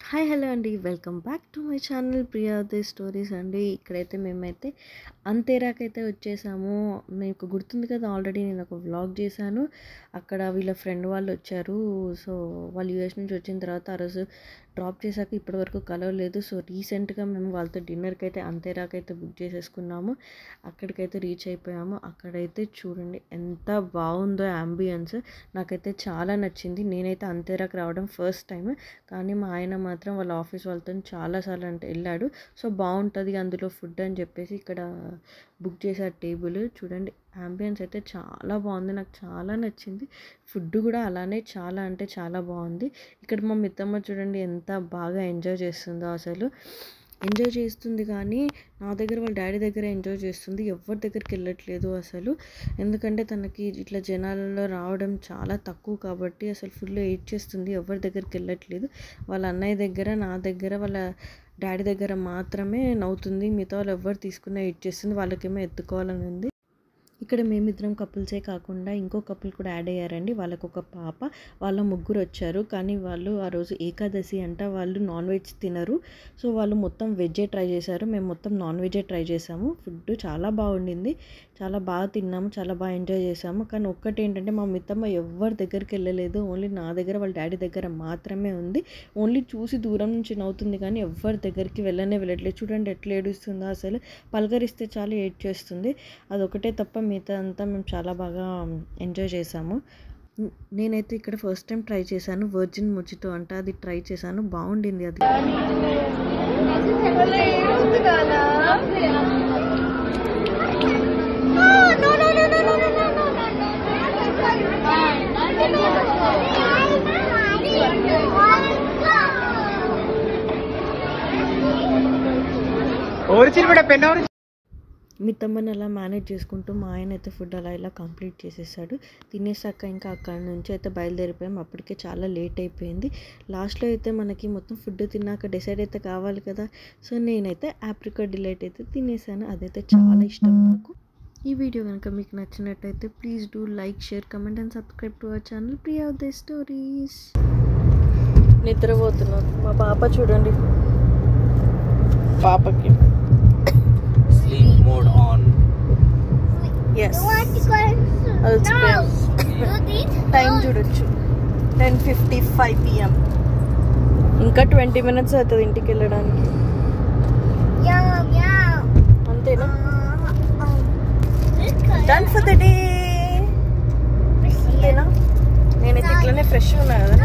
Hi hello అండి, welcome back to my channel Priya the stories అండి. ఇక్కడైతే మేమైతే అంతేరాకైతే వచ్చేసాము. మీకు గుర్తుంది కదా, ఆల్రెడీ నేను ఒక వ్లాగ్ చేశాను. అక్కడ వీళ్ళ ఫ్రెండ్ వాళ్ళు వచ్చారు. సో వాళ్ళు యూఎస్ నుంచి వచ్చిన తర్వాత ఆ రోజు డ్రాప్ చేశాక ఇప్పటివరకు కలవలేదు. సో రీసెంట్గా మేము వాళ్ళతో డిన్నర్కి అయితే అంతేరాకైతే బుక్ చేసేసుకున్నాము. అక్కడికైతే రీచ్ అయిపోయాము. అక్కడైతే చూడండి ఎంత బాగుందో యాంబియన్స్. నాకైతే చాలా నచ్చింది. నేనైతే అంతేరాకు రావడం ఫస్ట్ టైం, కానీ మా ఆయన మాత్రం వాళ్ళ ఆఫీస్ వాళ్ళతో చాలాసార్లు అంటే వెళ్ళాడు. సో బాగుంటుంది అందులో ఫుడ్ అని చెప్పేసి ఇక్కడ బుక్ చేశారు టేబుల్. చూడండి యాంబియన్స్ అయితే చాలా బాగుంది, నాకు చాలా నచ్చింది. ఫుడ్ కూడా అలానే చాలా అంటే చాలా బాగుంది. ఇక్కడ మా మిత్తమ్మ చూడండి ఎంత బాగా ఎంజాయ్ చేస్తుందో. అసలు ఎంజాయ్ చేస్తుంది కానీ నా దగ్గర వాళ్ళ డాడీ దగ్గర ఎంజాయ్ చేస్తుంది, ఎవరి దగ్గరికి వెళ్ళట్లేదు అసలు. ఎందుకంటే తనకి ఇట్లా జనాలలో రావడం చాలా తక్కువ కాబట్టి అసలు ఫుల్ ఎయిట్ చేస్తుంది, ఎవరి దగ్గరికి వెళ్ళట్లేదు. వాళ్ళ అన్నయ్య దగ్గర, నా దగ్గర, వాళ్ళ డాడీ దగ్గర మాత్రమే నవ్వుతుంది. మిగతా వాళ్ళు ఎవరు తీసుకున్న ఎయిట్ చేస్తుంది, వాళ్ళకేమో ఎత్తుకోవాలని ఉంది. ఇక్కడ మేమిద్దరం కపుల్సే కాకుండా ఇంకో కపుల్ కూడా యాడ్ అయ్యారండి. వాళ్ళకు ఒక పాప, వాళ్ళ ముగ్గురు వచ్చారు. కానీ వాళ్ళు ఆ రోజు ఏకాదశి అంట, వాళ్ళు నాన్ వెజ్ తినరు. సో వాళ్ళు మొత్తం వెజ్జే ట్రై చేశారు, మేము మొత్తం నాన్ వెజ్జే ట్రై చేసాము. ఫుడ్ చాలా బాగుండింది, చాలా బాగా తిన్నాము, చాలా బాగా ఎంజాయ్ చేసాము. కానీ ఒక్కటి ఏంటంటే మా మిత్తమ్మ ఎవరి దగ్గరికి వెళ్ళలేదు, ఓన్లీ నా దగ్గర వాళ్ళ డాడీ దగ్గర మాత్రమే ఉంది. ఓన్లీ చూసి దూరం నుంచి నవ్వుతుంది కానీ ఎవరి దగ్గరికి వెళ్ళట్లేదు. చూడండి ఎట్లా ఏడుస్తుందో, అసలు పలకరిస్తే చాలా ఏడ్ చేస్తుంది. అదొకటే తప్ప మిగతా అంతా మేము చాలా బాగా ఎంజాయ్ చేసాము. నేనైతే ఇక్కడ ఫస్ట్ టైం ట్రై చేశాను వర్జిన్ మొజిటో అంట, అది ట్రై చేశాను, బాగుండింది అది. మీ తమ్మని అలా మేనేజ్ చేసుకుంటూ మా ఆయన అయితే ఫుడ్ అలా ఇలా కంప్లీట్ చేసేసాడు. తినేసాక ఇంకా అక్కడి నుంచి అయితే బయలుదేరిపోయాం. అప్పటికే చాలా లేట్ అయిపోయింది. లాస్ట్లో అయితే మనకి మొత్తం ఫుడ్ తిన్నాక డిసైడ్ అయితే కావాలి కదా. సో నేనైతే ఆప్రికాట్ డిలైట్ అయితే తినేసాను, అదైతే చాలా ఇష్టం నాకు. ఈ వీడియో కనుక మీకు నచ్చినట్టయితే please do like, share, comment and subscribe to our channel Priya the stories. నిద్రపోతున్నాను. మా పాప చూడండి, పాపకి sleep mode on. yes time చూడొచ్చు 10:55 PM. ఇంకా 20 minutes అవుతుంది ఇంటికి వెళ్ళడానికి. అంతేనా, డన్ ఫర్ ద డే. అంతేనా, నేనైతే ఇట్లనే ఫ్రెష్గా ఉన్నా కదా.